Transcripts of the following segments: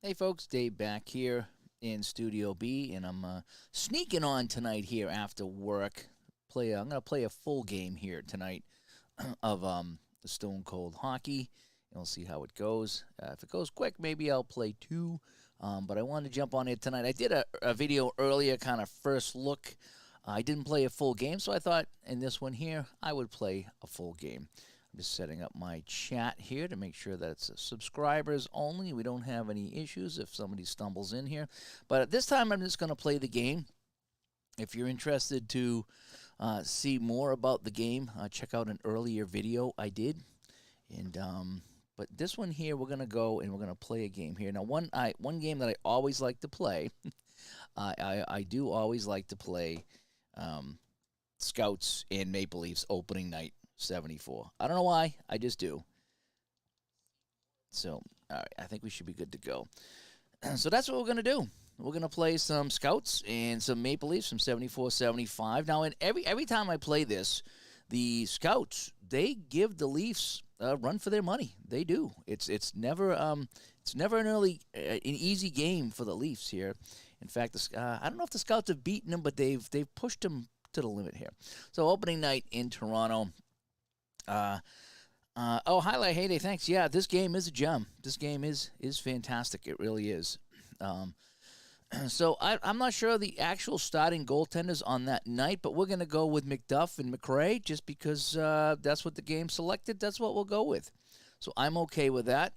Hey folks, Dave back here in Studio B, and I'm sneaking on tonight here after work. I'm gonna play a full game here tonight of the Stone Cold Hockey, and we'll see how it goes. If it goes quick, maybe I'll play two. But I wanted to jump on it tonight. I did a video earlier, kind of first look. I didn't play a full game, so I thought in this one here I would play a full game. I'm just setting up my chat here to make sure that it's subscribers only. We don't have any issues if somebody stumbles in here. But at this time, I'm just going to play the game. If you're interested to see more about the game, check out an earlier video I did. And but this one here, we're going to go and we're going to play a game here. Now, one game that I always like to play, I do always like to play Scouts and Maple Leafs opening night 74. I don't know why. I just do. So, all right, I think we should be good to go. So that's what we're going to do. We're going to play some Scouts and some Maple Leafs from 74-75. Now, every time I play this, the Scouts, they give the Leafs a run for their money. They do. It's never an easy game for the Leafs here. In fact, I don't know if the Scouts have beaten them, but they've pushed them to the limit here. So opening night in Toronto. Highlight heyday, thanks. Yeah, this game is a gem. This game is fantastic. It really is. So I'm not sure the actual starting goaltenders on that night, but we're going to go with McDuff and McRae just because that's what the game selected. That's what we'll go with. So I'm okay with that.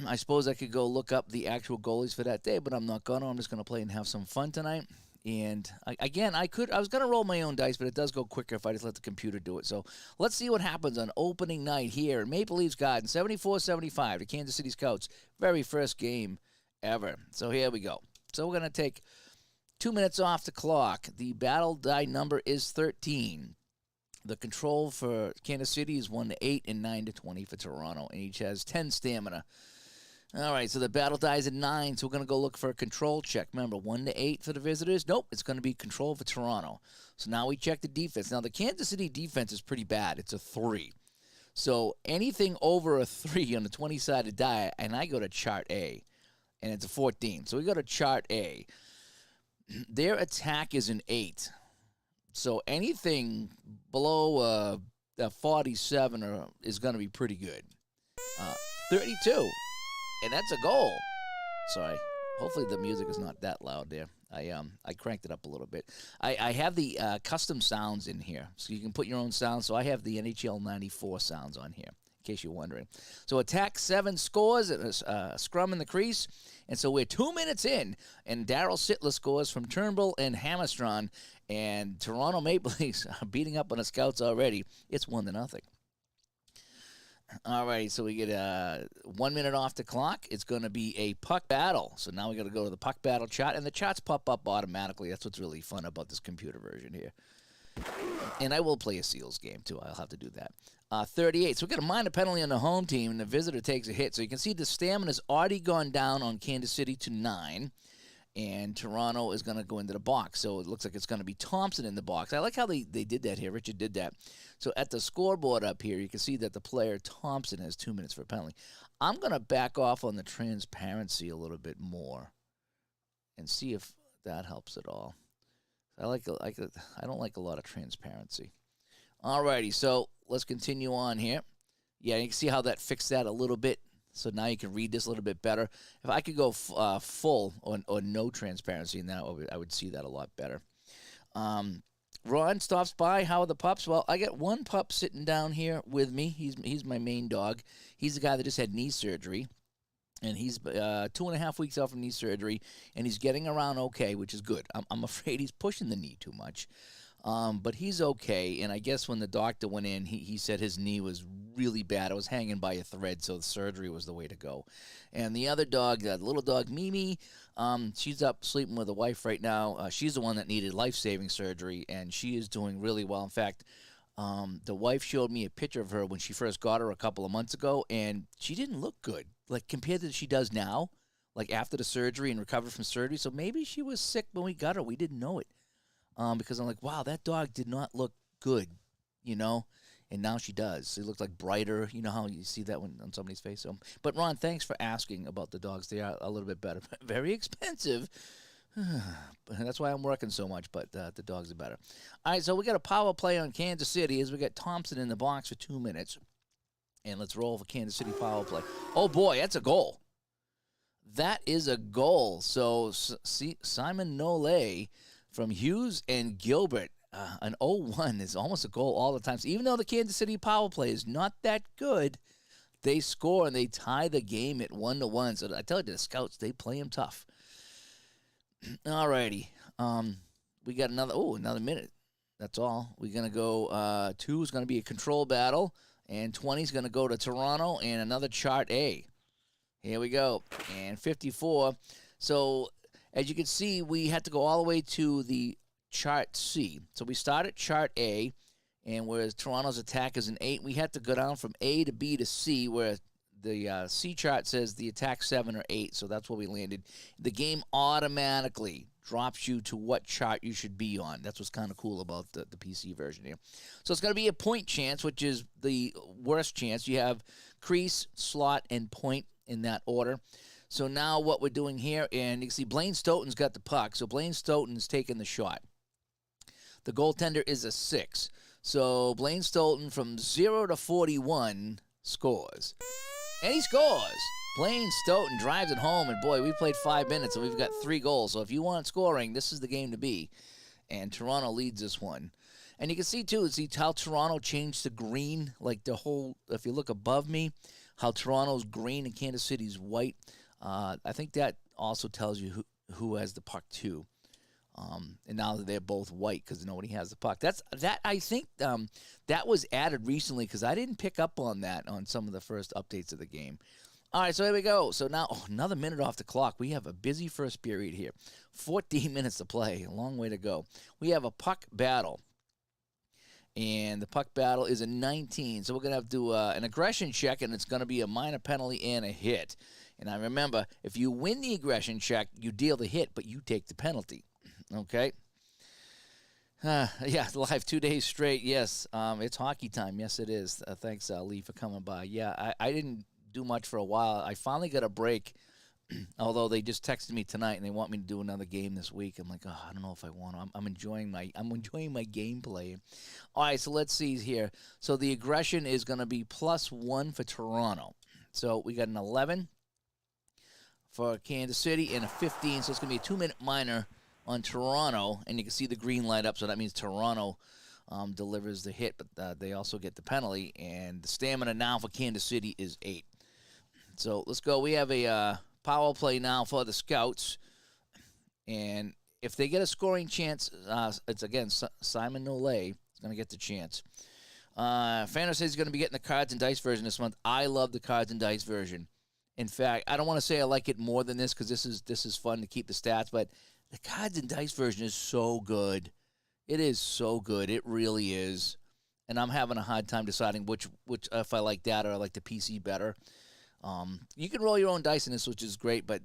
I suppose I could go look up the actual goalies for that day, but I'm not going to. I'm just going to play and have some fun tonight. And again, I was going to roll my own dice, but it does go quicker if I just let the computer do it. So let's see what happens on opening night here in Maple Leafs Garden, 74-75, the Kansas City Scouts, very first game ever. So here we go. So we're going to take 2 minutes off the clock. The battle die number is 13. The control for Kansas City is 1-8 and 9-20 for Toronto, and each has 10 stamina. All right, so the battle dies at 9, so we're going to go look for a control check. Remember, 1-8 for the visitors? Nope, it's going to be control for Toronto. So now we check the defense. Now, the Kansas City defense is pretty bad. It's a 3. So anything over a 3 on the 20-sided die, and I go to chart A, and it's a 14. So we go to chart A. Their attack is an 8. So anything below a 47 is going to be pretty good. 32. And that's a goal. Sorry. Hopefully the music is not that loud there. I cranked it up a little bit. I have the custom sounds in here, so you can put your own sounds. So I have the NHL 94 sounds on here, in case you're wondering. So attack 7 scores, a scrum in the crease. And so we're 2 minutes in, and Daryl Sittler scores from Turnbull and Hammerstrom, and Toronto Maple Leafs are beating up on the Scouts already. It's 1-0. All right, so we get 1 minute off the clock. It's going to be a puck battle. So now we got to go to the puck battle chart, and the charts pop up automatically. That's what's really fun about this computer version here. And I will play a Seals game, too. I'll have to do that. 38. So we got a minor penalty on the home team, and the visitor takes a hit. So you can see the stamina's already gone down on Kansas City to 9. And Toronto is going to go into the box. So it looks like it's going to be Thompson in the box. I like how they did that here. Richard did that. So at the scoreboard up here, you can see that the player Thompson has 2 minutes for a penalty. I'm going to back off on the transparency a little bit more and see if that helps at all. I don't like a lot of transparency. All righty, so let's continue on here. Yeah, you can see how that fixed that a little bit. So now you can read this a little bit better. If I could go full or no transparency, now I would see that a lot better. Ron stops by. How are the pups? Well, I got one pup sitting down here with me. He's my main dog. He's the guy that just had knee surgery. And he's 2.5 weeks out from knee surgery, and he's getting around okay, which is good. I'm afraid he's pushing the knee too much. But he's okay, and I guess when the doctor went in, he said his knee was really bad. It was hanging by a thread, so the surgery was the way to go. And the other dog, the little dog, Mimi, she's up sleeping with a wife right now. She's the one that needed life-saving surgery, and she is doing really well. In fact, the wife showed me a picture of her when she first got her a couple of months ago, and she didn't look good, like compared to what she does now, like after the surgery and recovered from surgery. So maybe she was sick when we got her. We didn't know it. Because I'm like, wow, that dog did not look good, you know? And now she does. She looks like brighter. You know how you see that on somebody's face. So, but Ron, thanks for asking about the dogs. They are a little bit better. Very expensive. That's why I'm working so much, but the dogs are better. All right, so we got a power play on Kansas City as we got Thompson in the box for 2 minutes. And let's roll for Kansas City power play. Oh, boy, that's a goal. That is a goal. So Simon Nole from Hughes and Gilbert. An 0-1 is almost a goal all the time. So even though the Kansas City power play is not that good, they score and they tie the game at 1-1. So I tell you, the Scouts, they play them tough. All righty. We got another minute. That's all. We're going to go 2 is going to be a control battle, and 20 is going to go to Toronto and another chart A. Here we go. And 54. So as you can see, we had to go all the way to the chart C. So we start at chart A, and whereas Toronto's attack is an 8, we had to go down from A to B to C, where the C chart says the attack 7 or 8, so that's where we landed. The game automatically drops you to what chart you should be on. That's what's kind of cool about the PC version here. So it's going to be a point chance, which is the worst chance. You have crease, slot, and point in that order. So now what we're doing here, and you can see Blaine Stoughton's got the puck, so Blaine Stoughton's taking the shot. The goaltender is a 6. So Blaine Stoughton from 0 to 41 scores. And he scores. Blaine Stoughton drives it home, and boy, we played 5 minutes, and we've got 3 goals. So if you want scoring, this is the game to be. And Toronto leads this one. And you can see, too, how Toronto changed to green, like the whole, if you look above me, how Toronto's green and Kansas City's white. I think that also tells you who has the puck, too. And now that they're both white because nobody has the puck. I think that was added recently because I didn't pick up on that on some of the first updates of the game. All right, so here we go. So now another minute off the clock. We have a busy first period here. 14 minutes to play. A long way to go. We have a puck battle. And the puck battle is a 19. So we're going to have to do an aggression check, and it's going to be a minor penalty and a hit. And I remember, if you win the aggression check, you deal the hit, but you take the penalty. Okay. Yeah, live 2 days straight. Yes, it's hockey time. Yes, it is. Thanks, Lee, for coming by. Yeah, I didn't do much for a while. I finally got a break, although they just texted me tonight and they want me to do another game this week. I'm like, I don't know if I want to. I'm enjoying my gameplay. All right, so let's see here. So the aggression is going to be +1 for Toronto. So we got an 11 for Kansas City and a 15. So it's going to be a 2-minute minor on Toronto, and you can see the green light up, so that means Toronto delivers the hit, but they also get the penalty, and the stamina now for Kansas City is 8. So let's go. We have a power play now for the Scouts, and if they get a scoring chance, it's, again, Simon Nole is going to get the chance. Fanner says he's going to be getting the cards and dice version this month. I love the cards and dice version. In fact, I don't want to say I like it more than this because this is fun to keep the stats, but the cards and dice version is so good. It is so good. It really is. And I'm having a hard time deciding which if I like that or I like the PC better. You can roll your own dice in this, which is great, but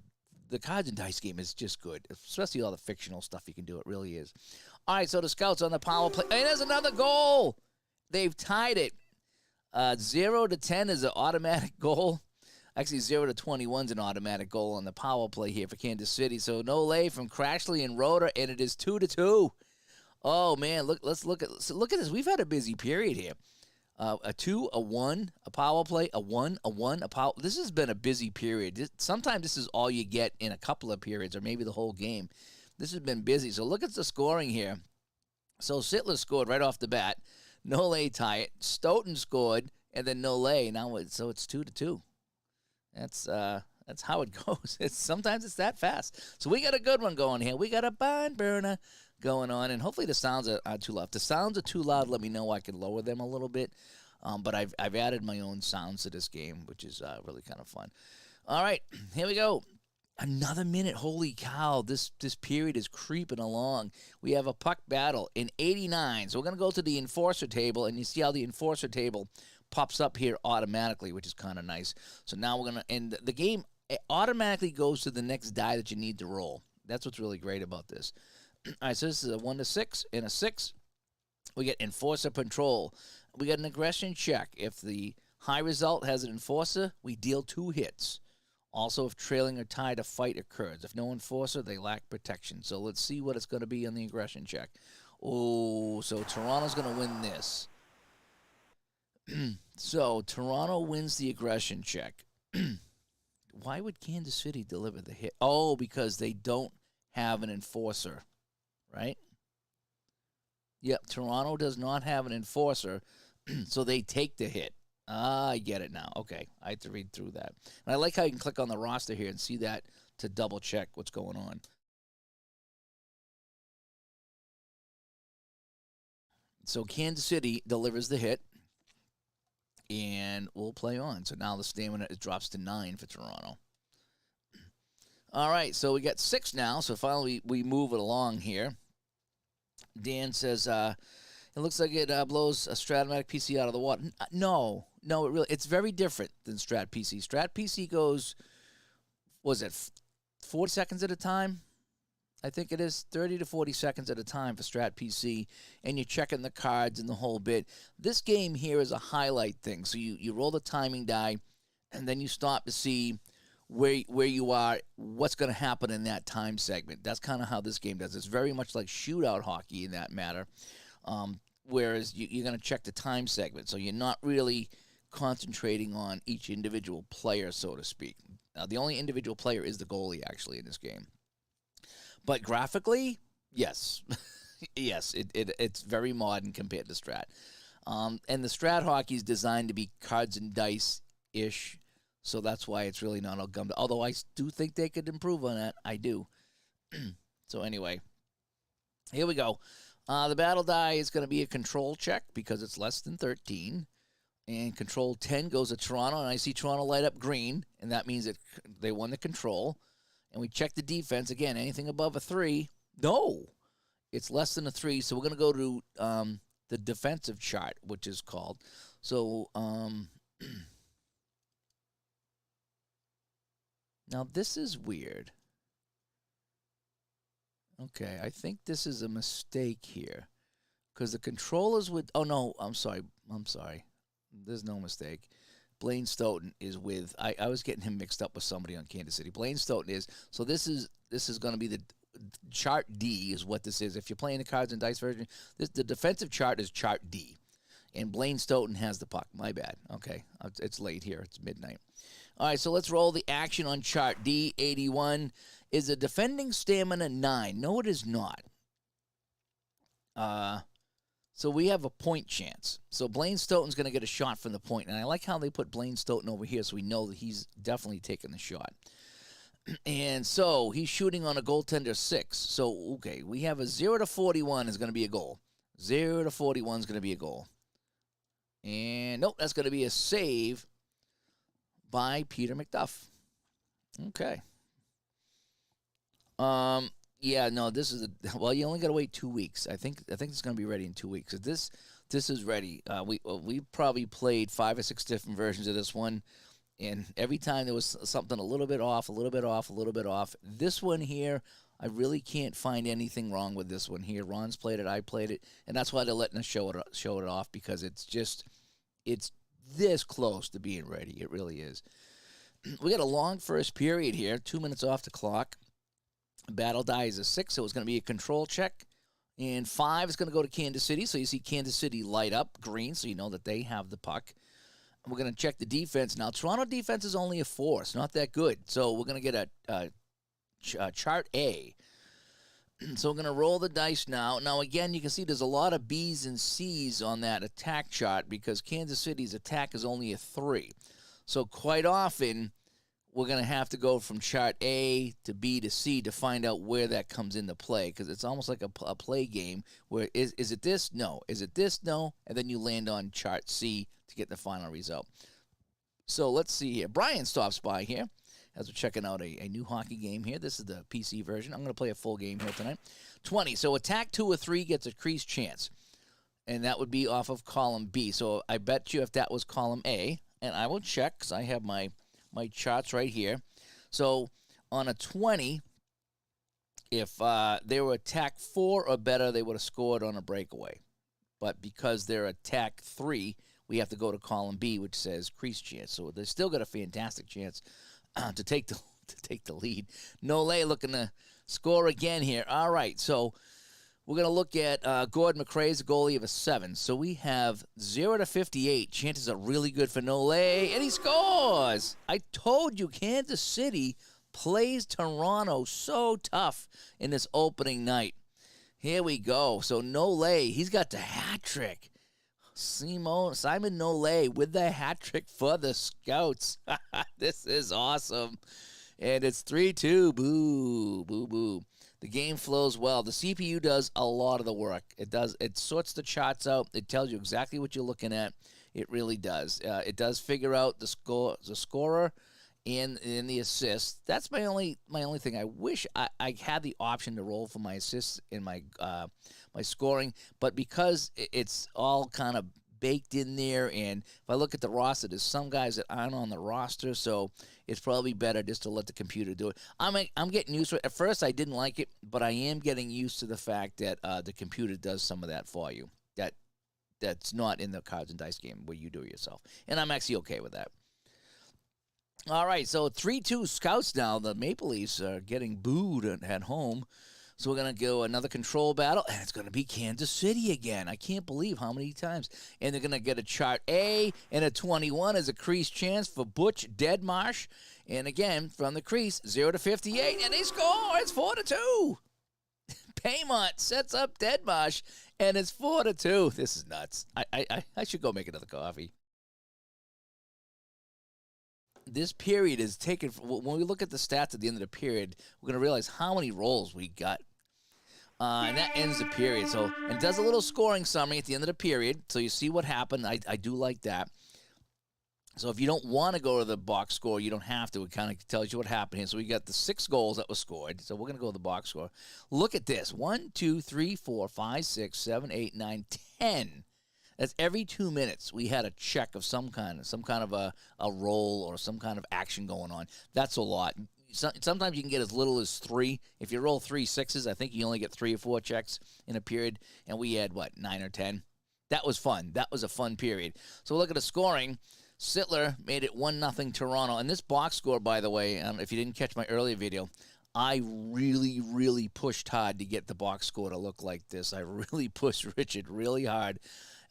the cards and dice game is just good, especially all the fictional stuff you can do. It really is. All right, so the Scouts on the power play. Hey, there's another goal. They've tied it. 0 to 10 is an automatic goal. Actually, 0 to 21 is an automatic goal on the power play here for Kansas City. So Nole from Crashley and Roeder, and it is 2 to 2. Oh man, let's look at this. We've had a busy period here. A 2, a 1, a power play, a 1, a 1, a power. This has been a busy period. Sometimes this is all you get in a couple of periods, or maybe the whole game. This has been busy. So look at the scoring here. So Sittler scored right off the bat. Nole tie it. Stoughton scored, and then Nole. Now it's 2 to 2. That's how it goes. Sometimes it's that fast. So we got a good one going here. We got a barn burner going on, and hopefully the sounds are too loud. If the sounds are too loud, let me know. I can lower them a little bit. But I've added my own sounds to this game, which is really kind of fun. All right, here we go. Another minute. Holy cow, this period is creeping along. We have a puck battle in 89. So we're going to go to the enforcer table, and you see how the enforcer table pops up here automatically, which is kind of nice. So now we're going to end the game. It automatically goes to the next die that you need to roll. That's what's really great about this. All right, so this is a 1 to 6 and a 6. We get enforcer patrol. We got an aggression check. If the high result has an enforcer, we deal 2 hits. Also, if trailing or tied, a fight occurs. If no enforcer, they lack protection. So let's see what it's going to be on the aggression check. Oh, so Toronto's going to win this. So Toronto wins the aggression check. Why would Kansas City deliver the hit? Oh, because they don't have an enforcer, right? Yep, Toronto does not have an enforcer, so they take the hit. Ah, I get it now. Okay, I had to read through that. And I like how you can click on the roster here and see that to double check what's going on. So Kansas City delivers the hit, and we'll play on. So now the stamina drops to 9 for Toronto. All right, so we got 6 now. So finally we move it along here. Dan says it looks like it blows a Stratomatic PC out of the water. No, it's very different than Strat PC. Strat PC goes, was it 40 seconds at a time? I think it is 30 to 40 seconds at a time for Strat PC, and you're checking the cards and the whole bit. This game here is a highlight thing. So you roll the timing die, and then you stop to see where you are, what's going to happen in that time segment. That's kind of how this game does. It's very much like shootout hockey in that matter, whereas you're going to check the time segment. So you're not really concentrating on each individual player, so to speak. The only individual player is the goalie, actually, in this game. But graphically, yes. Yes, it's very modern compared to Strat. And the Strat hockey is designed to be cards and dice-ish, so that's why it's really not all gummed. Although I do think they could improve on that. I do. So anyway, here we go. The battle die is going to be a control check because it's less than 13. And control 10 goes to Toronto, and I see Toronto light up green, and that means that they won the control. And we check the defense. Again, anything above a 3, no. It's less than a 3, so we're going to go to the defensive chart, which is called. So, now this is weird. Okay, I think this is a mistake here. Because the controllers would... Oh, no, I'm sorry. There's no mistake. Blaine Stoughton is with... I was getting him mixed up with somebody on Kansas City. Blaine Stoughton is... So this is going to be the... Chart D is what this is. If you're playing the cards and dice version, the defensive chart is chart D. And Blaine Stoughton has the puck. My bad. Okay. It's late here. It's midnight. All right, so let's roll the action on chart D. 81 is a defending stamina 9. No, it is not. So we have a point chance. So Blaine Stoughton's going to get a shot from the point. And I like how they put Blaine Stoughton over here so we know that he's definitely taking the shot. And so he's shooting on a goaltender 6. So, okay, we have a 0 to 41 is going to be a goal. 0 to 41 is going to be a goal. And nope, that's going to be a save by Peter McDuff. Okay. Yeah, no, this is well, you only got to wait 2 weeks. I think it's going to be ready in 2 weeks. This is ready. We probably played 5 or 6 different versions of this one, and every time there was something a little bit off, a little bit off, a little bit off. This one here, I really can't find anything wrong with this one here. Ron's played it, I played it, and that's why they're letting us show it off, because it's this close to being ready. It really is. We got a long first period here, 2 minutes off the clock. Battle die is a 6, so it's going to be a control check. And 5 is going to go to Kansas City, so you see Kansas City light up green, so you know that they have the puck. We're going to check the defense. Now, Toronto defense is only a 4. It's not that good. So we're going to get a chart A. So we're going to roll the dice now. Now, again, you can see there's a lot of B's and C's on that attack chart because Kansas City's attack is only a 3. So quite often, we're going to have to go from chart A to B to C to find out where that comes into play, because it's almost like a play game where is it this? No. Is it this? No. And then you land on chart C to get the final result. So let's see here. Brian stops by here as we're checking out a new hockey game here. This is the PC version. I'm going to play a full game here tonight. 20. So attack 2 or 3 gets a crease chance, and that would be off of column B. So I bet you if that was column A, and I will check because I have my charts right here. So on a 20, if they were attack 4 or better, they would have scored on a breakaway. but because they're attack 3, we have to go to column B, which says crease chance. So they still got a fantastic chance to take the lead. Nole looking to score again here. All right, so we're going to look at Gordon McRae's goalie of a 7. So we have 0 to 58. Chances are really good for Nole, and he scores. I told you Kansas City plays Toronto so tough in this opening night. Here we go. So Nole, he's got the hat trick. Simon Nole with the hat trick for the Scouts. This is awesome. And it's 3-2. Boo, boo, boo. The game flows well. The CPU does a lot of the work. It sorts the charts out. It tells you exactly what you're looking at. It really does. It does figure out the scorer and the assists. That's my only thing. I wish I had the option to roll for my assists in my scoring, but because it's all kind of baked in there, and if I look at the roster, there's some guys that aren't on the roster, so it's probably better just to let the computer do it. I'm getting used to it. At first, I didn't like it, but I am getting used to the fact that the computer does some of that for you. That's not in the cards and dice game where you do it yourself, and I'm actually okay with that. All right, so 3-2 Scouts now. The Maple Leafs are getting booed at home. So we're going to go another control battle, and it's going to be Kansas City again. I can't believe how many times. And they're going to get a chart A, and a 21 is a crease chance for Butch Deadmarsh. And again, from the crease, 0 to 58, and they score. It's 4-2. Paymont sets up Deadmarsh, and it's 4-2. This is nuts. I should go make another coffee. This period is taken. When we look at the stats at the end of the period, we're going to realize how many rolls we got. And that ends the period. So, and it does a little scoring summary at the end of the period, so you see what happened. I do like that. So if you don't want to go to the box score, you don't have to. It kind of tells you what happened here. So we got the 6 goals that were scored. So we're going to go to the box score. Look at this. 1, 2, 3, 4, 5, 6, 7, 8, 9, 10. That's every 2 minutes we had a check of some kind of a roll or some kind of action going on. That's a lot. Sometimes you can get as little as 3. If you roll 3 6s, I think you only get 3 or 4 checks in a period. And we had, 9 or 10? That was fun. That was a fun period. So look at the scoring. Sittler made it 1-0 Toronto. And this box score, by the way, if you didn't catch my earlier video, I really, really pushed hard to get the box score to look like this. I really pushed Richard really hard.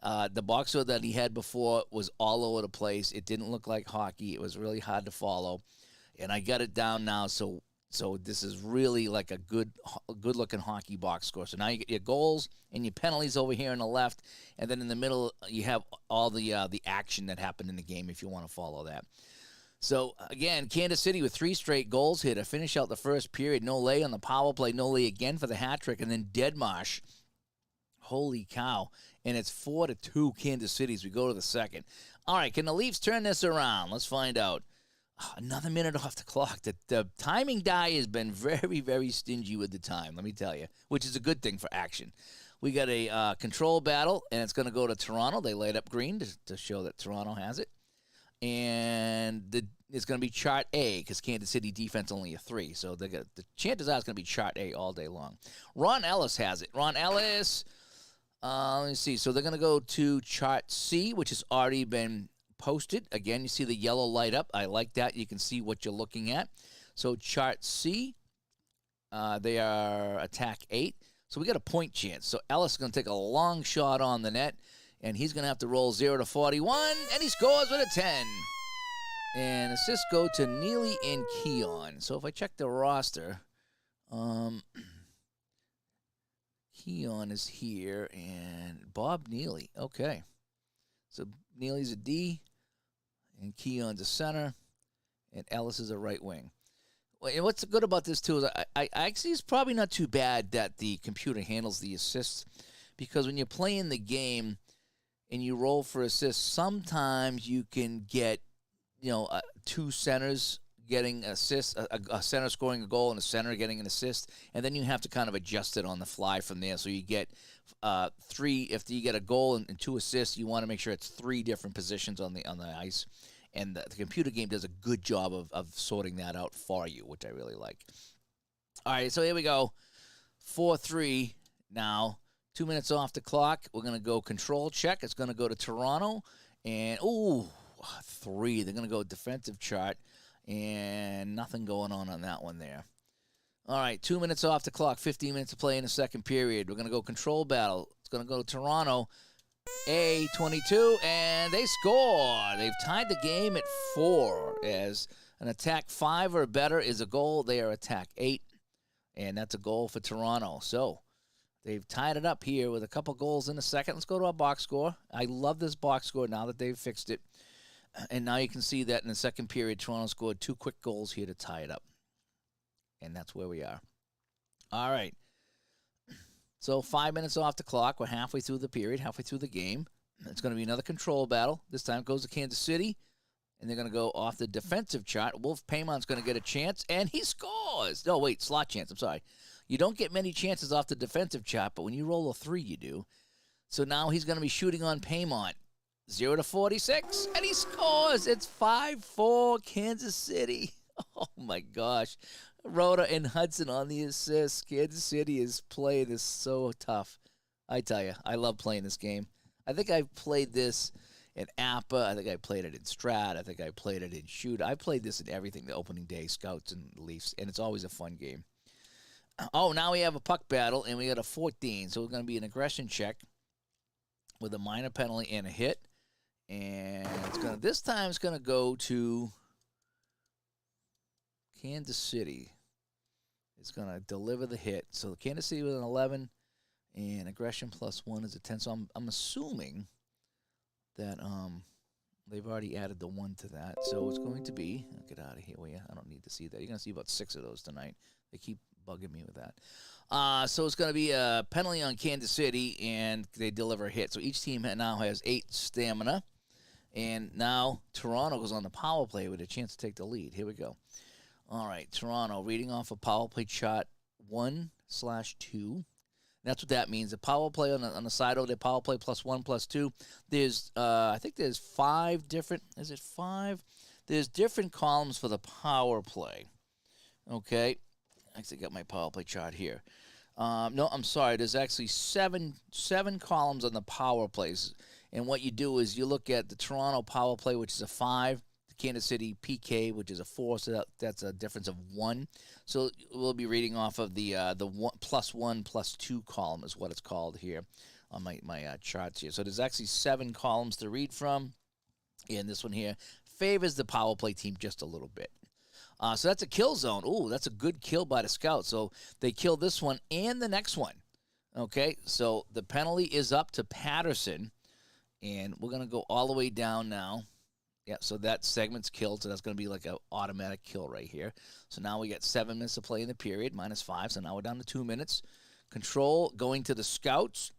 The box score that he had before was all over the place. It didn't look like hockey. It was really hard to follow. And I got it down now, so this is really like a good-looking hockey box score. So now you get your goals and your penalties over here on the left, and then in the middle you have all the action that happened in the game if you want to follow that. So, again, Kansas City with 3 straight goals here to finish out the first period. Nole on the power play. Nole again for the hat trick, and then Deadmarsh. Holy cow. And it's 4-2 Kansas City as we go to the second. All right, can the Leafs turn this around? Let's find out. Another minute off the clock. The timing die has been very, very stingy with the time, let me tell you, which is a good thing for action. We got a control battle, and it's going to go to Toronto. They laid up green to show that Toronto has it. And it's going to be chart A because Kansas City defense only a 3. So the chances are it's going to be chart A all day long. Ron Ellis has it. Ron Ellis... let me see. So they're going to go to chart C, which has already been posted. Again, you see the yellow light up. I like that. You can see what you're looking at. So chart C, they are attack 8. So we got a point chance. So Ellis is going to take a long shot on the net, and he's going to have to roll 0 to 41, and he scores with a 10. And assists go to Neely and Keon. So if I check the roster, Keon is here, and Bob Neely. Okay. So Neely's a D, and Keon's a center, and Ellis is a right wing. And what's good about this, too, is I actually, it's probably not too bad that the computer handles the assists, because when you're playing the game and you roll for assists, sometimes you can get, 2 centers getting assists, a center scoring a goal and a center getting an assist, and then you have to kind of adjust it on the fly from there. So you get 3. If you get a goal and 2 assists, you want to make sure it's 3 different positions on the ice, and the computer game does a good job of sorting that out for you, which I really like. All right, so here we go, 4-3 now 2 minutes off the clock. We're going to go control check. It's going to go to Toronto. And, ooh, 3. They're going to go defensive chart. And nothing going on that one there. All right, 2 minutes off the clock. 15 minutes to play in the second period. We're going to go control battle. It's going to go to Toronto. A22, and they score. They've tied the game at 4. As an attack 5 or better is a goal, they are attack 8. And that's a goal for Toronto. So they've tied it up here with a couple goals in the second. Let's go to our box score. I love this box score now that they've fixed it. And now you can see that in the second period, Toronto scored 2 quick goals here to tie it up. And that's where we are. All right. So 5 minutes off the clock. We're halfway through the period, halfway through the game. It's going to be another control battle. This time it goes to Kansas City. And they're going to go off the defensive chart. Wolf Paymon's going to get a chance, and he scores. No, wait, slot chance. I'm sorry. You don't get many chances off the defensive chart, but when you roll a 3, you do. So now he's going to be shooting on Paymont. 0-46, and he scores. It's 5-4 Kansas City. Oh, my gosh. Rhoda and Hudson on the assist. Kansas City is playing this so tough. I tell you, I love playing this game. I think I've played this in APA. I think I played it in Strat. I think I played it in Shoot. I played this in everything, the opening day, Scouts and Leafs, and it's always a fun game. Oh, now we have a puck battle, and we got a 14. So it's going to be an aggression check with a minor penalty and a hit. And this time it's going to go to Kansas City. It's going to deliver the hit. So Kansas City with an 11, and aggression +1 is a 10. So I'm assuming that they've already added the 1 to that. So it's going to be, get out of here, will you? I don't need to see that. You're going to see about 6 of those tonight. They keep bugging me with that. So it's going to be a penalty on Kansas City, and they deliver a hit. So each team now has 8 stamina. And now Toronto goes on the power play with a chance to take the lead. Here we go. All right, Toronto reading off a power play chart 1/2. That's what that means. The power play on the side over there, power play +1/2. There's I think there's 5 different. Is it 5? There's different columns for the power play. Okay, I actually got my power play chart here. No, I'm sorry. There's actually seven columns on the power plays. And what you do is you look at the Toronto power play, which is a 5, the Kansas City PK, which is a 4, so that's a difference of 1. So we'll be reading off of the +1/+2 column is what it's called here on my charts here. So there's actually 7 columns to read from, and this one here favors the power play team just a little bit. So that's a kill zone. Ooh, that's a good kill by the Scouts. So they kill this one and the next one. Okay, so the penalty is up to Patterson. And we're going to go all the way down now. Yeah, so that segment's killed, so that's going to be like an automatic kill right here. So now we got 7 minutes to play in the period, -5, so now we're down to 2 minutes. Control going to the Scouts.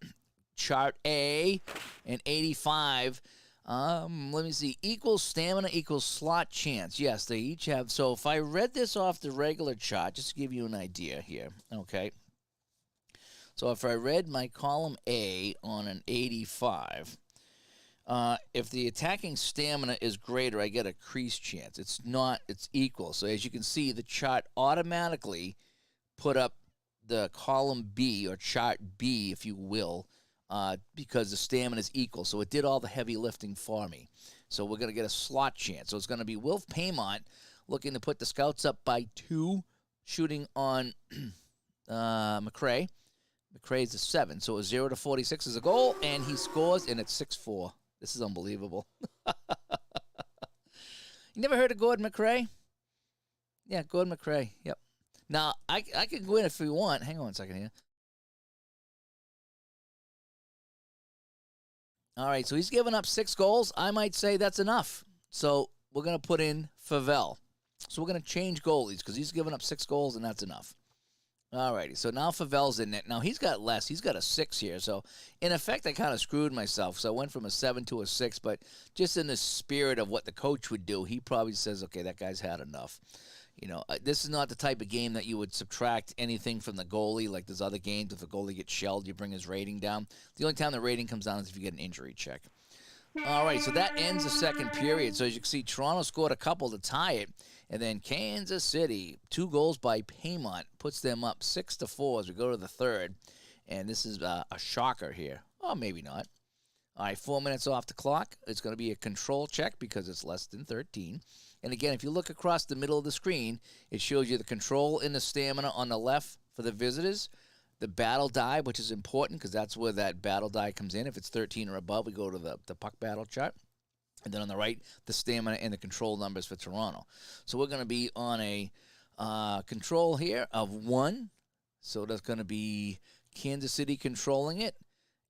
Chart A and 85. Let me see. Equals stamina equals slot chance. Yes, they each have. So if I read this off the regular chart, just to give you an idea here, okay. So if I read my column A on an 85, if the attacking stamina is greater, I get a crease chance. It's not, it's equal. So as you can see, the chart automatically put up the column B, or chart B, if you will, because the stamina is equal. So it did all the heavy lifting for me. So we're going to get a slot chance. So it's going to be Wolf Paymont looking to put the Scouts up by 2, shooting on McRae. McRae's a 7. So a 0-46 is a goal, and he scores, and it's 6-4. This is unbelievable. You never heard of Gordon McRae? Yeah, Gordon McRae. Yep. Now, I can go in if we want. Hang on a second here. All right, so he's given up 6 goals. I might say that's enough. So we're going to put in Favell. So we're going to change goalies because he's given up 6 goals, and that's enough. All righty, so now Favell's in it. Now, he's got less. He's got a 6 here. So, in effect, I kind of screwed myself. So I went from a 7 to a 6. But just in the spirit of what the coach would do, he probably says, okay, that guy's had enough. You know, this is not the type of game that you would subtract anything from the goalie. Like there's other games, if a goalie gets shelled, you bring his rating down. The only time the rating comes down is if you get an injury check. All right, so that ends the second period. So as you can see, Toronto scored a couple to tie it. And then Kansas City, 2 goals by Paymont, puts them up 6-4 as we go to the third. And this is a shocker here. Oh, maybe not. All right, 4 minutes off the clock. It's going to be a control check because it's less than 13. And again, if you look across the middle of the screen, it shows you the control and the stamina on the left for the visitors. The battle die, which is important because that's where that battle die comes in. If it's 13 or above, we go to the puck battle chart. And then on the right, the stamina and the control numbers for Toronto. So we're going to be on a control here of 1. So that's going to be Kansas City controlling it.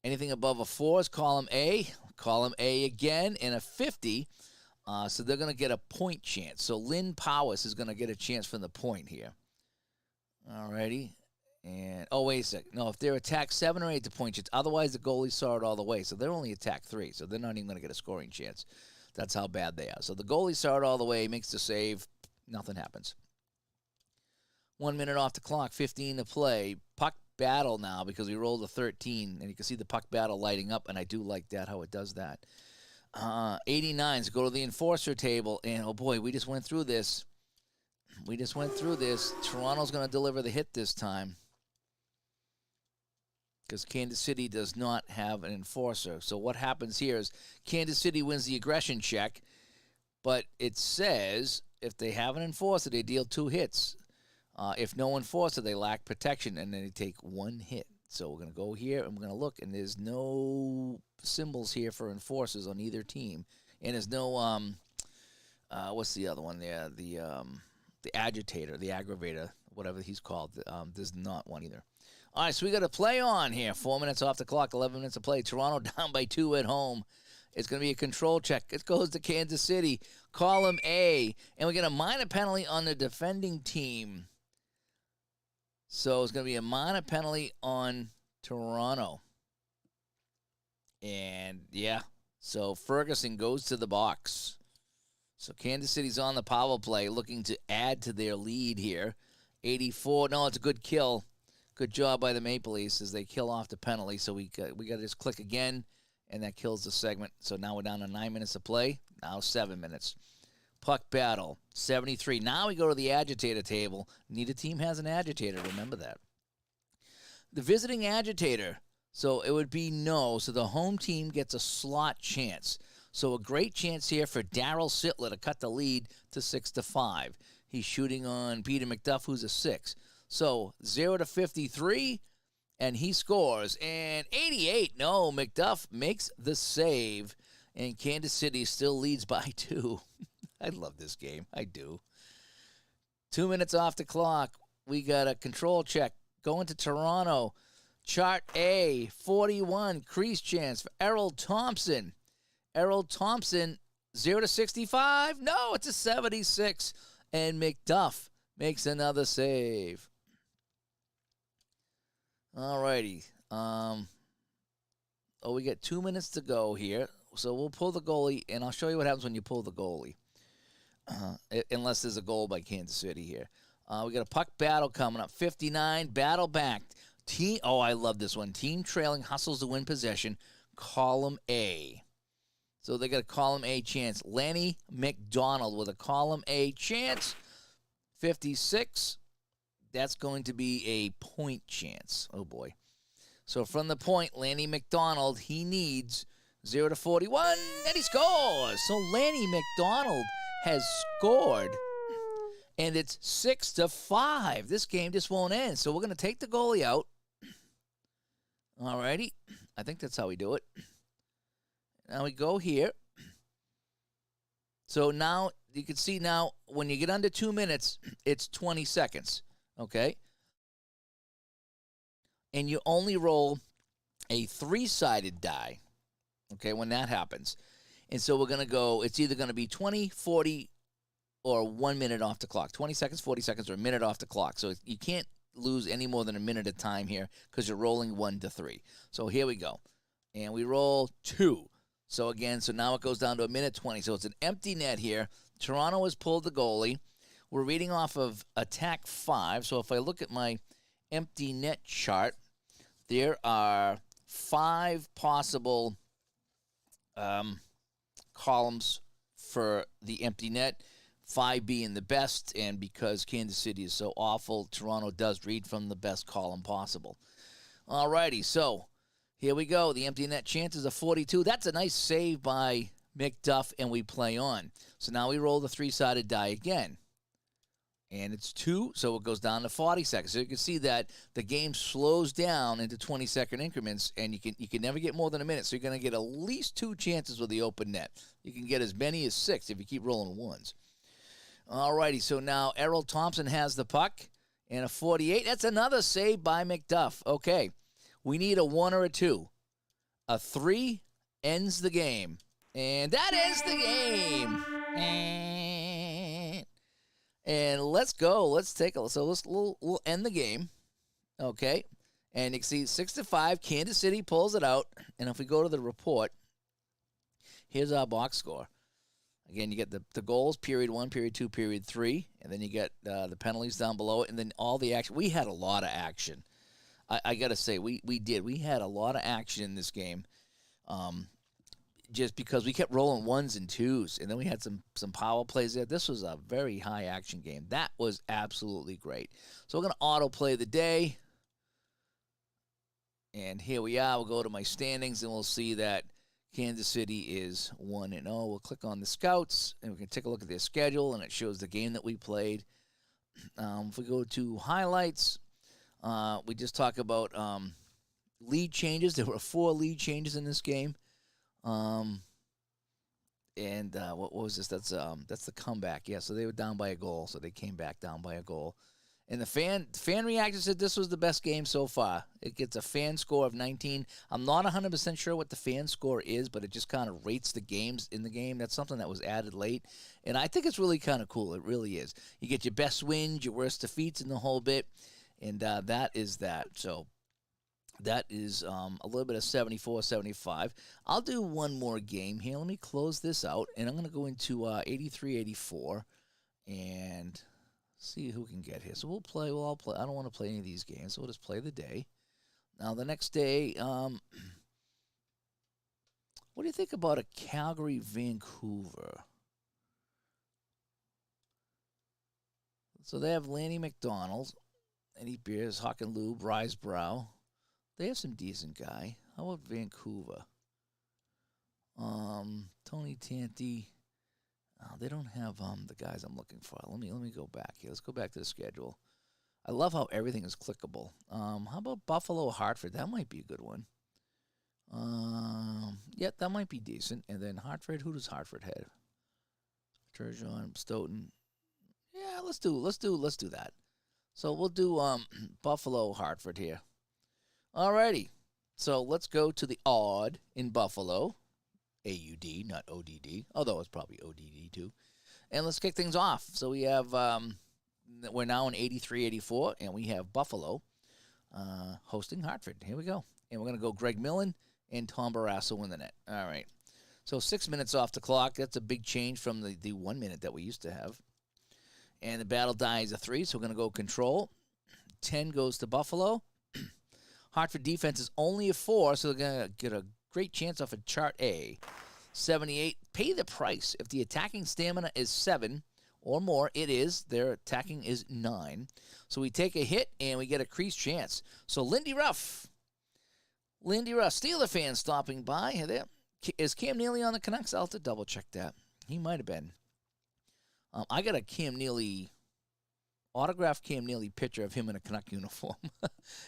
Anything above a 4 is column A. Column A again, and a 50. So they're going to get a point chance. So Lynn Powers is going to get a chance from the point here. All righty. And, oh, wait a second. No, if they're attacked 7 or 8, the point chance. Otherwise, the goalie saw it all the way. So they're only attacked 3. So they're not even going to get a scoring chance. That's how bad they are. So the goalie saw it all the way, makes the save. Nothing happens. 1 minute off the clock, 15 to play. Puck battle now because we rolled a 13. And you can see the puck battle lighting up. And I do like that, how it does that. 89s go to the enforcer table. And, oh, boy, we just went through this. Toronto's going to deliver the hit this time, because Kansas City does not have an enforcer. So what happens here is Kansas City wins the aggression check, but it says if they have an enforcer, they deal 2 hits. If no enforcer, they lack protection, and then they take 1 hit. So we're going to go here, and we're going to look, and there's no symbols here for enforcers on either team. And there's no, what's the other one there? The agitator, the aggravator, whatever he's called. There's not one either. All right, so we got to play on here. 4 minutes off the clock, 11 minutes to play. Toronto down by 2 at home. It's going to be a control check. It goes to Kansas City, column A, and we get a minor penalty on the defending team. So it's going to be a minor penalty on Toronto. And, yeah, so Ferguson goes to the box. So Kansas City's on the power play looking to add to their lead here. 84. No, it's a good kill. Good job by the Maple Leafs as they kill off the penalty. So we got to just click again, and that kills the segment. So now we're down to 9 minutes to play. Now 7 minutes. Puck battle, 73. Now we go to the agitator table. Neither team has an agitator. Remember that. The visiting agitator, so it would be no. So the home team gets a slot chance. So a great chance here for Darryl Sittler to cut the lead to 6-5. He's shooting on Peter McDuff, who's a 6. So 0 to 53, and he scores. And 88, no, McDuff makes the save, and Kansas City still leads by 2. I love this game. I do. 2 minutes off the clock. We got a control check going to Toronto. Chart A, 41, crease chance for Errol Thompson. Errol Thompson, 0 to 65. No, it's a 76. And McDuff makes another save. All righty. We got 2 minutes to go here. So we'll pull the goalie, and I'll show you what happens when you pull the goalie. Unless there's a goal by Kansas City here. We got a puck battle coming up. 59, battle back. I love this one. Team trailing hustles to win possession. Column A. So they got a column A chance. Lanny McDonald with a column A chance. 56. That's going to be a point chance. Oh, boy. So from the point, Lanny McDonald, he needs 0 to 41, and he scores. So Lanny McDonald has scored, and it's 6-5. This game just won't end. So we're going to take the goalie out. All righty. I think that's how we do it. Now we go here. So now you can see now when you get under 2 minutes, it's 20 seconds. Okay? And you only roll a 3-sided die. Okay, when that happens. And so we're going to go, it's either going to be 20, 40, or 1 minute off the clock. 20 seconds, 40 seconds, or a minute off the clock. So you can't lose any more than a minute of time here because you're rolling 1 to 3. So here we go. And we roll 2. So again, so now it goes down to a minute 20. So it's an empty net here. Toronto has pulled the goalie. We're reading off of attack 5. So if I look at my empty net chart, there are 5 possible columns for the empty net, 5 being the best, and because Kansas City is so awful, Toronto does read from the best column possible. All righty, so here we go. The empty net chances of 42. That's a nice save by McDuff, and we play on. So now we roll the three-sided die again. And it's 2, so it goes down to 40 seconds. So you can see that the game slows down into 20-second increments, and you can never get more than a minute. So you're going to get at least 2 chances with the open net. You can get as many as 6 if you keep rolling ones. All righty, so now Errol Thompson has the puck, and a 48. That's another save by McDuff. Okay, we need a 1 or a 2. A 3 ends the game. And that ends the game. And let's go. Let's take a look. So we'll end the game. Okay. And you can see 6-5. Kansas City pulls it out. And if we go to the report, here's our box score. Again, you get the goals, period 1, period 2, period 3. And then you get the penalties down below it. And then all the action. We had a lot of action. I got to say, we did. We had a lot of action in this game. Just because we kept rolling 1s and 2s, and then we had some power plays there. This was a very high action game. That was absolutely great. So we're going to auto play the day. And here we are. We'll go to my standings, and we'll see that Kansas City is 1-0. We'll click on the scouts, and we can take a look at their schedule, and it shows the game that we played. If we go to highlights, we just talk about lead changes. There were 4 lead changes in this game. What was this? That's the comeback. Yeah, so they were down by a goal, so they came back down by a goal. And the fan reactor said this was the best game so far. It gets a fan score of 19. I'm not 100% sure what the fan score is, but it just kind of rates the games in the game. That's something that was added late, and I think it's really kind of cool. It really is. You get your best wins, your worst defeats, and the whole bit, and that is that. So that is a little bit of 74-75. I'll do one more game here. Let me close this out, and I'm going to go into 83-84 and see who can get here. So we'll play. We'll all play. I don't want to play any of these games, so we'll just play the day. Now, the next day, what do you think about a Calgary-Vancouver? So they have Lanny McDonald, Eddie Beers, Hawk and Lube, Risebrow. They have some decent guy. How about Vancouver? Tony Tanti. Oh, they don't have the guys I'm looking for. Let me go back here. Let's go back to the schedule. I love how everything is clickable. How about Buffalo Hartford? That might be a good one. Yeah, that might be decent. And then Hartford. Who does Hartford have? Turgeon, Stoughton. Yeah, let's do that. So we'll do Buffalo Hartford here. Alrighty, so let's go to the odd in Buffalo, AUD, not ODD, although it's probably ODD too. And let's kick things off. So we have, we're now in 83-84, and we have Buffalo hosting Hartford. Here we go. And we're going to go Greg Millen and Tom Barrasso in the net. All right. So 6 minutes off the clock. That's a big change from the 1 minute that we used to have. And the battle die is a 3, so we're going to go control. 10 goes to Buffalo. Hartford defense is only a 4, so they're going to get a great chance off of chart A. 78, pay the price. If the attacking stamina is 7 or more, it is. Their attacking is 9. So we take a hit, and we get a crease chance. So Lindy Ruff, Steeler fan stopping by. There. Is Cam Neely on the Canucks? I'll have to double-check that. He might have been. I got a Cam Neely autographed Cam Neely picture of him in a Canuck uniform.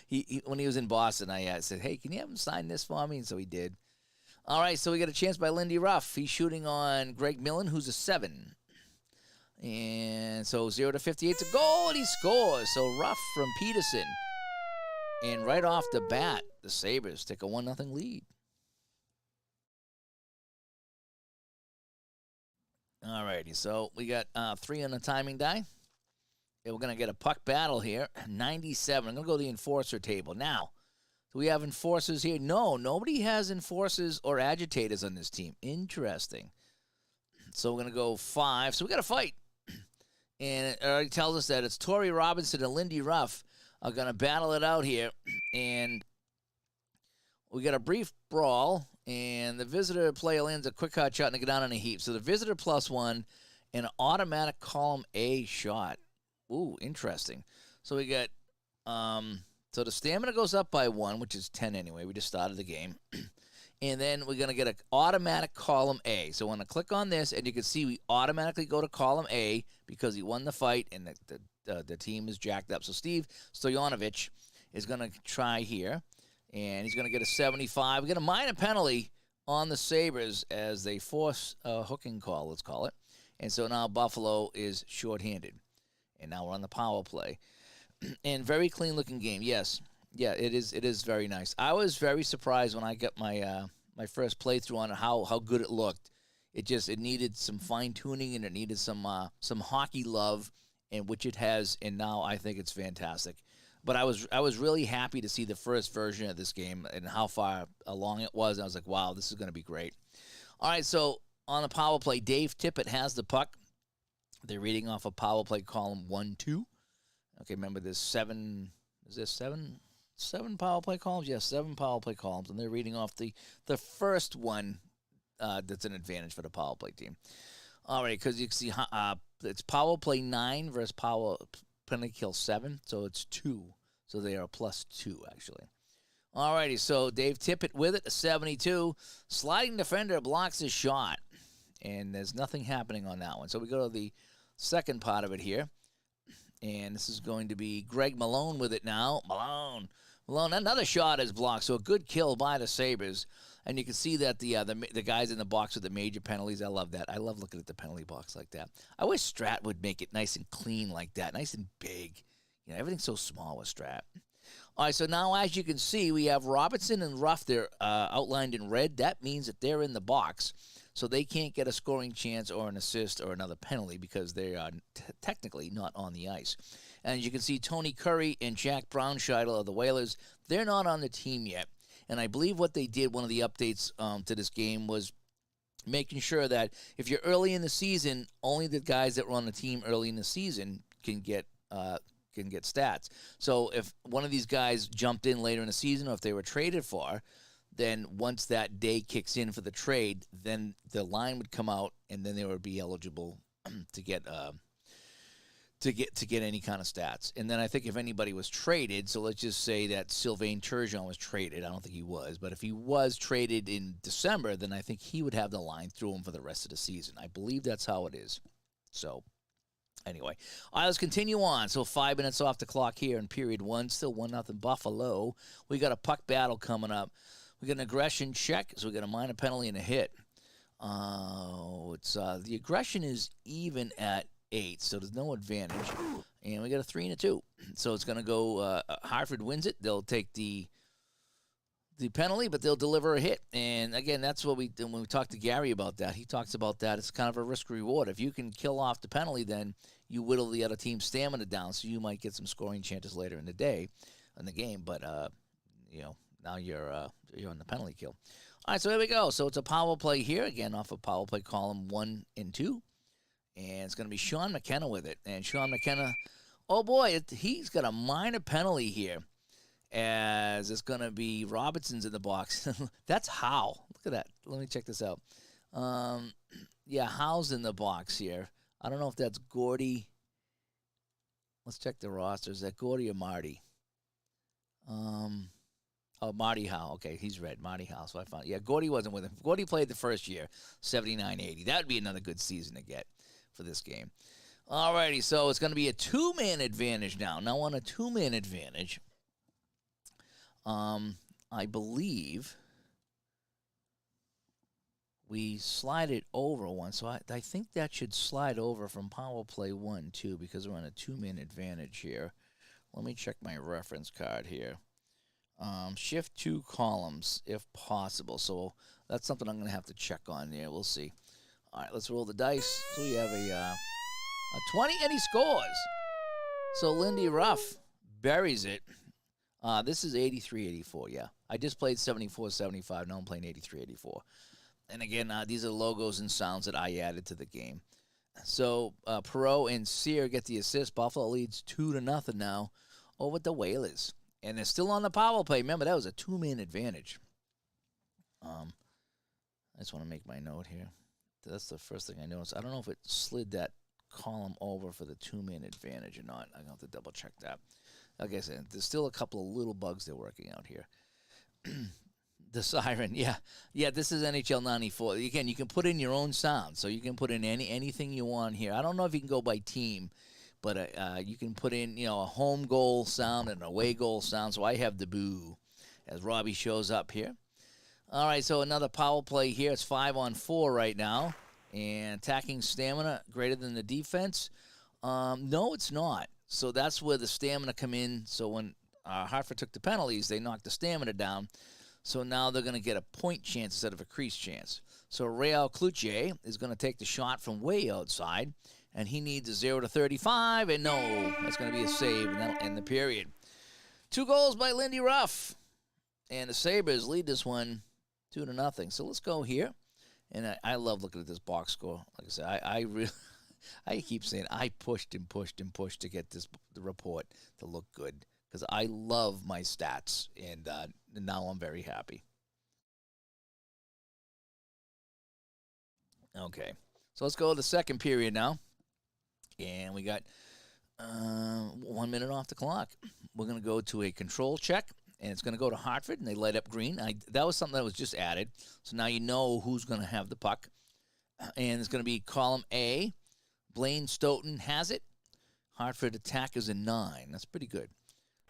he when he was in Boston, I said, hey, can you have him sign this for me? And so he did. All right, so we got a chance by Lindy Ruff. He's shooting on Greg Millen, who's a 7. And so 0-58, it's a goal, and he scores. So Ruff from Peterson. And right off the bat, the Sabers take a 1-0 lead. All righty, so we got 3 on the timing die. And we're going to get a puck battle here. 97. I'm going to go to the enforcer table. Now, do we have enforcers here? No, nobody has enforcers or agitators on this team. Interesting. So we're going to go 5. So we got to fight. And it already tells us that it's Torrey Robinson and Lindy Ruff are going to battle it out here. And we got a brief brawl. And the visitor player lands a quick hot shot and they get down on a heap. So the visitor +1 and an automatic column A shot. Ooh, interesting. So we got, so So the stamina goes up by 1, which is 10 anyway. We just started the game. And then we're going to get an automatic column A. So I'm going to click on this, and you can see we automatically go to column A because he won the fight, and the team is jacked up. So Steve Stoyanovich is going to try here, and he's going to get a 75. We get a minor penalty on the Sabres as they force a hooking call, let's call it. And so now Buffalo is shorthanded. And now we're on the power play. And very clean-looking game, yes. Yeah, it is very nice. I was very surprised when I got my my first playthrough on it, how good it looked. It needed some fine-tuning, and it needed some hockey love, and which it has, and now I think it's fantastic. But I was really happy to see the first version of this game and how far along it was. And I was like, wow, this is going to be great. All right, so on the power play, Dave Tippett has the puck. They're reading off of power play column 1-2. Okay, remember there's 7. Is there 7? 7 power play columns? Yes, 7 power play columns, and they're reading off the first one that's an advantage for the power play team. All right, because you can see it's power play 9 versus power penalty kill 7, so it's 2. So they are +2, actually. All righty, so Dave Tippett with it, a 72. Sliding defender blocks his shot, and there's nothing happening on that one. So we go to the second part of it here, and this is going to be Greg Malone with it now. Malone, another shot is blocked, so a good kill by the Sabres. And you can see that the guys in the box with the major penalties, I love that. I love looking at the penalty box like that. I wish Strat would make it nice and clean like that, nice and big. You know, everything's so small with Strat. All right, so now as you can see, we have Robertson and Ruff. They're outlined in red. That means that they're in the box, so they can't get a scoring chance or an assist or another penalty because they are technically not on the ice. And as you can see, Tony Curry and Jack Brownscheitel of the Whalers, they're not on the team yet. And I believe what they did, one of the updates to this game, was making sure that if you're early in the season, only the guys that were on the team early in the season can get stats. So if one of these guys jumped in later in the season, or if they were traded for, then once that day kicks in for the trade, then the line would come out, and then they would be eligible to get any kind of stats. And then I think if anybody was traded, so let's just say that Sylvain Turgeon was traded. I don't think he was, but if he was traded in December, then I think he would have the line through him for the rest of the season. I believe that's how it is. So anyway, all right, let's continue on. So 5 minutes off the clock here in period 1, still 1-0 Buffalo. We got a puck battle coming up. We got an aggression check, so we got a minor penalty and a hit. The aggression is even at 8, so there's no advantage. And we got a 3 and a 2. So it's going to go, Hartford wins it. They'll take the penalty, but they'll deliver a hit. And again, that's what when we talked to Gary about that, he talks about that. It's kind of a risk reward. If you can kill off the penalty, then you whittle the other team's stamina down, so you might get some scoring chances later in the game. But now you're on the penalty kill. All right, so here we go. So it's a power play here, again, off of power play column 1 and 2. And it's going to be Sean McKenna with it. And Sean McKenna, oh boy, he's got a minor penalty here, as it's going to be Robertson's in the box. That's Howe. Look at that. Let me check this out. Howe's in the box here. I don't know if that's Gordy. Let's check the roster. Is that Gordy or Marty? Marty Howe. Okay, he's red. Marty Howe. So I found. Yeah, Gordy wasn't with him. Gordy played the first year, 79-80. That would be another good season to get for this game. All righty, so it's going to be a 2-man advantage now. Now on a 2-man advantage, I believe we slide it over one. So I think that should slide over from power play 1, 2, because we're on a 2-man advantage here. Let me check my reference card here. Shift 2 columns if possible. So that's something I'm going to have to check on there. We'll see. All right, let's roll the dice. So we have a 20, and he scores. So Lindy Ruff buries it. This is 83-84, yeah. I just played 74-75. Now I'm playing 83-84. And again, these are logos and sounds that I added to the game. So Perot and Sear get the assist. Buffalo leads 2-0 now over the Whalers. And they're still on the power play. Remember, that was a 2-man advantage. I just want to make my note here. That's the first thing I noticed. I don't know if it slid that call him over for the 2-man advantage or not. I'm going to have to double check that. Like I said, there's still a couple of little bugs they're working out here. The siren, yeah. This is NHL 94. Again, you can put in your own sound, so you can put in anything you want here. I don't know if you can go by team, but you can put in a home goal sound and an away goal sound. So I have the boo as Robbie shows up here. All right, so another power play here. It's 5-on-4 right now, and attacking stamina greater than the defense. No, it's not. So that's where the stamina come in. So when Hartford took the penalties, they knocked the stamina down. So now they're going to get a point chance instead of a crease chance. So Real Cluche is going to take the shot from way outside, and he needs a 0-35, and no, that's going to be a save, and that'll end the period. 2 goals by Lindy Ruff, and the Sabers lead this one 2-0. So let's go here, and I love looking at this box score. Like I said, I keep saying I pushed and pushed and pushed to get the report to look good, because I love my stats, and now I'm very happy. Okay, so let's go to the second period now, and we got 1 minute off the clock. We're going to go to a control check, and it's going to go to Hartford, and they light up green. That was something that was just added, so now you know who's going to have the puck, and it's going to be column A. Blaine Stoughton has it. Hartford attack is a 9. That's pretty good.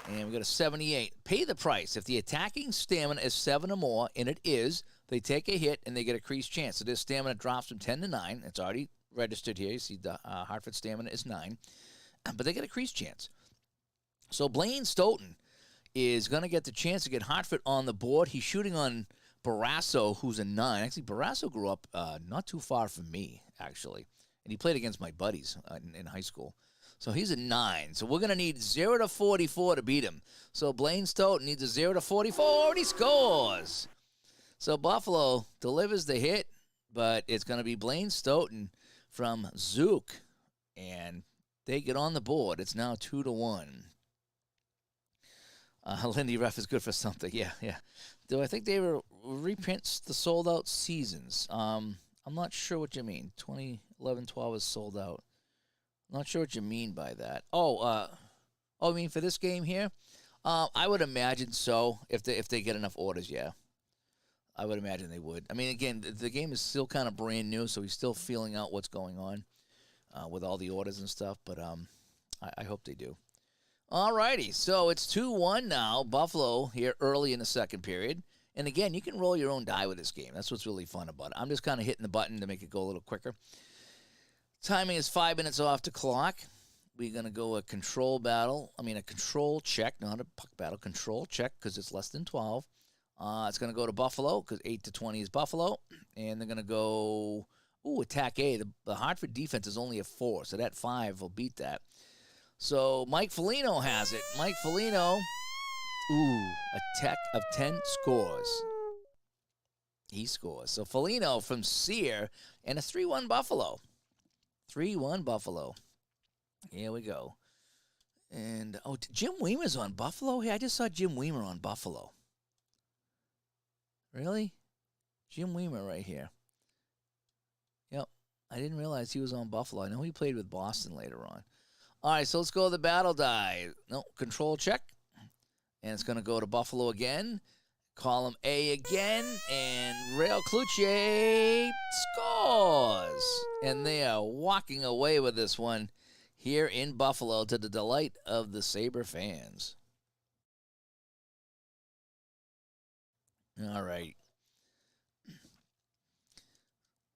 And we got a 78. Pay the price. If the attacking stamina is 7 or more, and it is, they take a hit and they get a crease chance. So this stamina drops from 10 to 9. It's already registered here. You see the Hartford stamina is 9. But they get a crease chance. So Blaine Stoughton is going to get the chance to get Hartford on the board. He's shooting on Barrasso, who's a 9. Actually, Barrasso grew up not too far from me, actually. And he played against my buddies in high school. So he's a 9. So we're going to need 0-44 to beat him. So Blaine Stoughton needs a 0-44, and he scores. So Buffalo delivers the hit, but it's going to be Blaine Stoughton from Zook. And they get on the board. It's now 2-1. Lindy Ruff is good for something. Yeah. Do I think they reprints the sold-out seasons? I'm not sure what you mean. 2011-12 is sold out. Not sure what you mean by that. I mean for this game here? I would imagine so. If they get enough orders, yeah. I would imagine they would. I mean, again, the game is still kind of brand new, so he's still feeling out what's going on with all the orders and stuff. But I hope they do. All righty, so it's 2-1 now. Buffalo here early in the second period. And again, you can roll your own die with this game. That's what's really fun about it. I'm just kind of hitting the button to make it go a little quicker. Timing is 5 minutes off the clock. We're going to go a control check, not a puck battle. Control check, because it's less than 12. It's going to go to Buffalo, because 8-20 is Buffalo. And they're going to go, attack A. The Hartford defense is only a 4, so that 5 will beat that. So Mike Foligno has it. Mike Foligno, a tech of 10 scores. He scores. So Foligno from Sear, and a 3-1 Buffalo. 3-1 Buffalo. Here we go. And, Jim Weimer's on Buffalo? Hey, I just saw Jim Weimer on Buffalo. Really? Jim Weimer right here. Yep. I didn't realize he was on Buffalo. I know he played with Boston later on. All right, so let's go to the battle die. No, control check. And it's going to go to Buffalo again. Column A again, and Real Cluche scores. And they are walking away with this one here in Buffalo to the delight of the Saber fans. All right.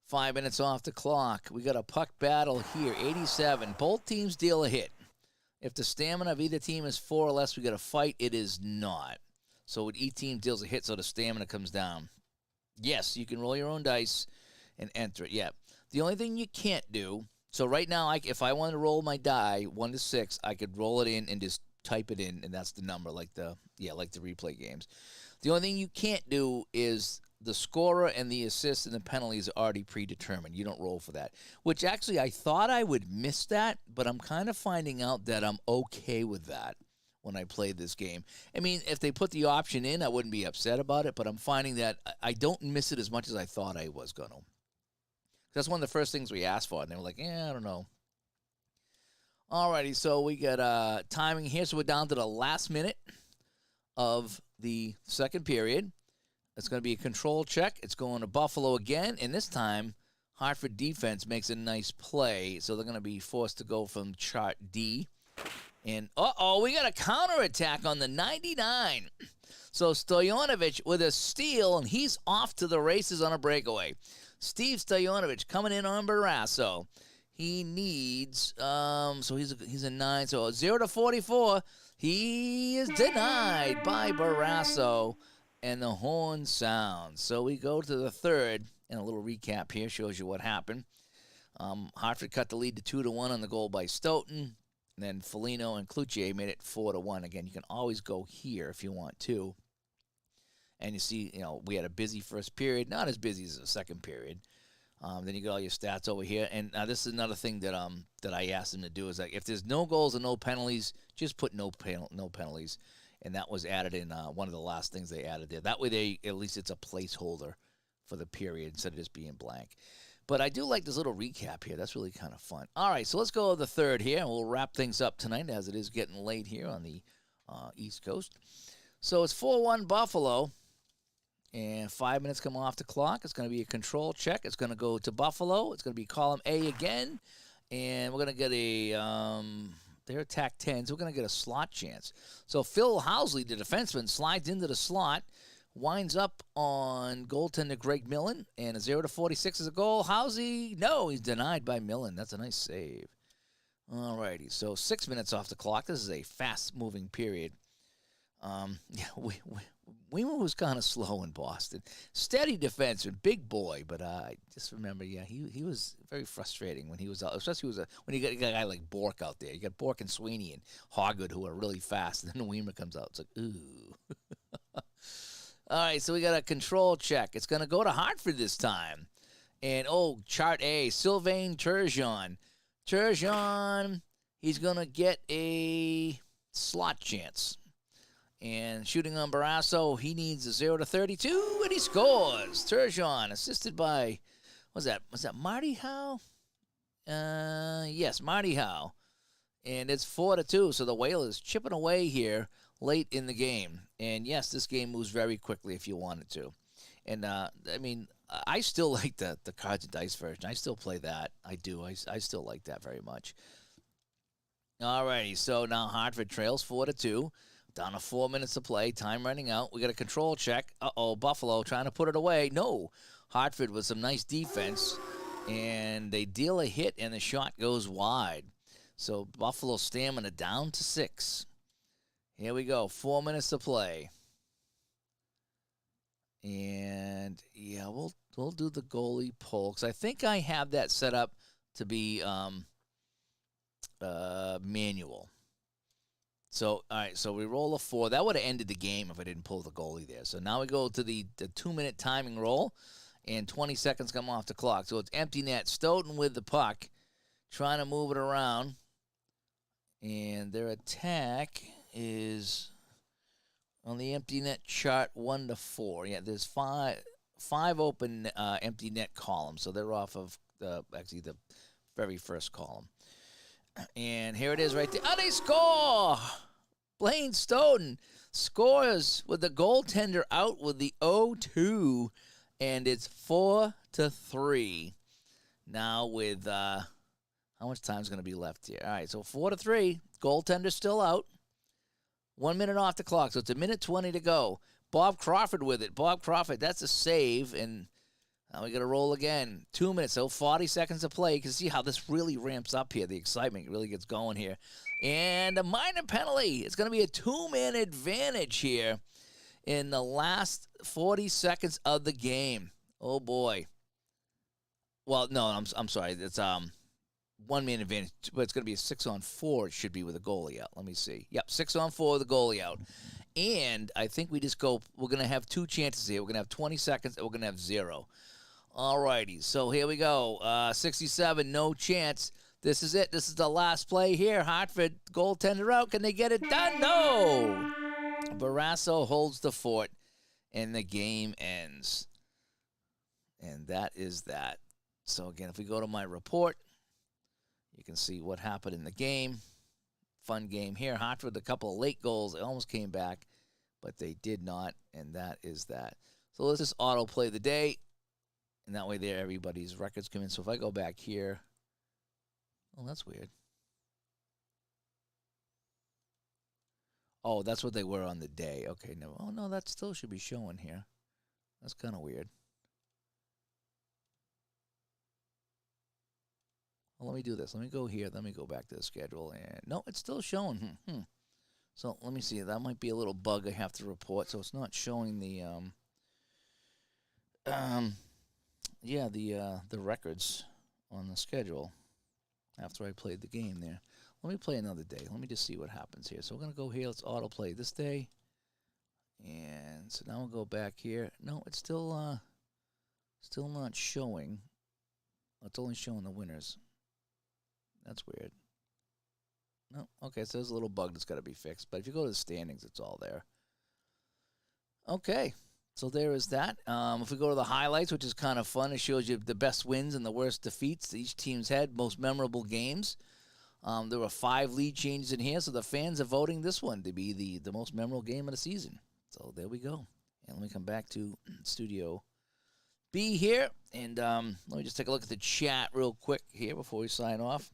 5 minutes off the clock. We got a puck battle here, 87. Both teams deal a hit. If the stamina of either team is 4 or less, we got a fight. It is not. So when each team deals a hit, so the stamina comes down. Yes, you can roll your own dice and enter it. Yeah. The only thing you can't do, so right now, if I wanted to roll my die 1 to 6, I could roll it in and just type it in, and that's the number, like the replay games. The only thing you can't do is the scorer and the assist and the penalties are already predetermined. You don't roll for that. Which actually, I thought I would miss that, but I'm kind of finding out that I'm okay with that when I play this game. I mean, if they put the option in, I wouldn't be upset about it, but I'm finding that I don't miss it as much as I thought I was going to. That's one of the first things we asked for, and they were like, I don't know. Alrighty, so we got timing here. So we're down to the last minute of the second period. It's going to be a control check. It's going to Buffalo again, and this time Hartford defense makes a nice play, so they're going to be forced to go from chart D. And, we got a counterattack on the 99. So Stojanovic with a steal, and he's off to the races on a breakaway. Steve Stojanovic coming in on Barrasso. He needs, so he's a 9. So 0-44. He is denied by Barrasso, and the horn sounds. So we go to the third, and a little recap here shows you what happened. Hartford cut the lead to 2-1 on the goal by Stoughton. And then Foligno and Cloutier made it 4-1. Again, you can always go here if you want to. And you see, we had a busy first period, not as busy as the second period. Then you got all your stats over here. And this is another thing that I asked them to do is like if there's no goals and no penalties, just put no penalties. And that was added in one of the last things they added there. That way, at least it's a placeholder for the period instead of just being blank. But I do like this little recap here. That's really kind of fun. All right, so let's go to the third here, and we'll wrap things up tonight as it is getting late here on the East Coast. So it's 4-1 Buffalo, and 5 minutes come off the clock. It's going to be a control check. It's going to go to Buffalo. It's going to be column A again, and we're going to get their attack 10, so we're going to get a slot chance. So Phil Housley, the defenseman, slides into the slot, winds up on goaltender Greg Millen, and a 0-46 is a goal. Housley, no, he's denied by Millen. That's a nice save. All righty, so 6 minutes off the clock. This is a fast-moving period. Weeman was kind of slow in Boston. Steady defenseman, big boy, but I just remember, he was very frustrating when he was out, especially when you got a guy like Bork out there. You got Bork and Sweeney and Hoggood who are really fast, and then Weeman comes out. It's like, ooh. All right, so we got a control check. It's going to go to Hartford this time. And, chart A, Sylvain Turgeon. Turgeon, he's going to get a slot chance. And shooting on Barrasso, he needs a 0-32, and he scores. Turgeon, assisted by, was that Marty Howe? Yes, Marty Howe. And it's 4-2, so the Whalers chipping away here late in the game. And, yes, this game moves very quickly if you wanted to. And, I still like the cards and dice version. I still play that. I do. I still like that very much. All righty, so now Hartford trails 4-2. Down to 4 minutes to play. Time running out. We got a control check. Buffalo trying to put it away. No. Hartford with some nice defense. And they deal a hit, and the shot goes wide. So Buffalo stamina down to 6. Here we go. 4 minutes to play. And, we'll do the goalie poll. Because I think I have that set up to be manual. So, all right, so we roll a 4. That would have ended the game if I didn't pull the goalie there. So now we go to the 2-minute timing roll, and 20 seconds come off the clock. So it's empty net. Stoughton with the puck, trying to move it around. And their attack is on the empty net chart 1-4. Yeah, there's five open empty net columns. So they're off of the very first column. And here it is right there. Oh, they score! Blaine Stoughton scores with the goaltender out with the 0-2, and it's 4-3. Now with how much time's going to be left here? All right, so 4-3. Goaltender still out. 1 minute off the clock, so it's 1:20 to go. Bob Crawford with it. Bob Crawford, that's a save, and now we got to roll again. 2 minutes, so 40 seconds to play. You can see how this really ramps up here. The excitement really gets going here. And a minor penalty. It's going to be a 2-man advantage here in the last 40 seconds of the game. Oh, boy. Well, no, I'm sorry. It's 1-man advantage, but it's going to be a 6-on-4. It should be with a goalie out. Let me see. Yep, 6-on-4 with a goalie out. And I think we're going to have 2 chances here. We're going to have 20 seconds, and we're going to have 0. All righty, so here we go. 67, no chance. This is it. This is the last play here. Hartford, goaltender out. Can they get it done? No. Barrasso holds the fort, and the game ends. And that is that. So, again, if we go to my report, You can see what happened in the game. Fun game here. Hartford, a couple of late goals. They almost came back, but they did not, and that is that. So let's just auto-play the day, and that way there everybody's records come in. So if I go back here, oh, that's weird. Oh, that's what they were on the day. Okay, no. Oh, no, that still should be showing here. That's kind of weird. Well, let me do this. Let me go here. Let me go back to the schedule. And no, it's still showing. So let me see. That might be a little bug I have to report. So it's not showing the the records on the schedule after I played the game there. Let me play another day. Let me just see what happens here. So we're gonna go here. Let's autoplay this day. And so now we'll go back here. No, it's still not showing. It's only showing the winners. That's weird. No, okay, so there's a little bug that's got to be fixed. But if you go to the standings, it's all there. Okay, so there is that. If we go to the highlights, which is kind of fun, it shows you the best wins and the worst defeats that each team's had, most memorable games. There were 5 lead changes in here, so the fans are voting this one to be the most memorable game of the season. So there we go. And let me come back to Studio B here, and let me just take a look at the chat real quick here before we sign off.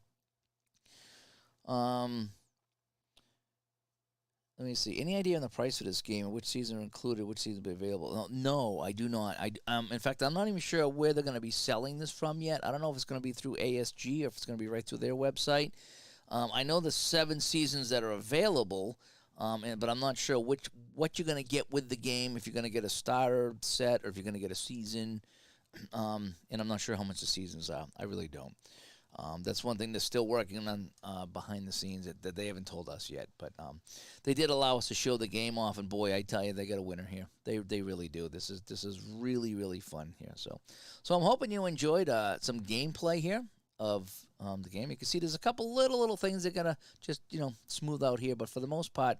Let me see. Any idea on the price for this game? Which season are included? Which season will be available? No, I do not. In fact, I'm not even sure where they're going to be selling this from yet. I don't know if it's going to be through ASG or if it's going to be right through their website. I know the 7 seasons that are available, but I'm not sure what you're going to get with the game. If you're going to get a starter set or if you're going to get a season, and I'm not sure how much the seasons are. I really don't. That's one thing they're still working on behind the scenes that they haven't told us yet. But they did allow us to show the game off, and boy, I tell you, they got a winner here. They really do. This is really, really fun here. So I'm hoping you enjoyed some gameplay here of the game. You can see there's a couple little things they're gonna just smooth out here, but for the most part,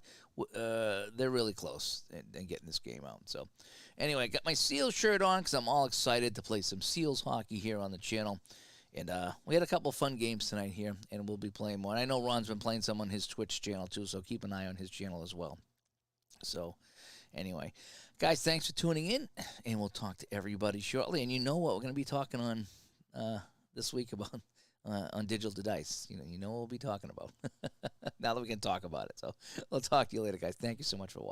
they're really close in getting this game out. So anyway, I got my Seals shirt on because I'm all excited to play some Seals hockey here on the channel. And we had a couple fun games tonight here, and we'll be playing more. And I know Ron's been playing some on his Twitch channel, too, so keep an eye on his channel as well. So, anyway, guys, thanks for tuning in, and we'll talk to everybody shortly. And you know what we're going to be talking on this week about on Digital to Dice. You know what we'll be talking about now that we can talk about it. So, we'll talk to you later, guys. Thank you so much for watching.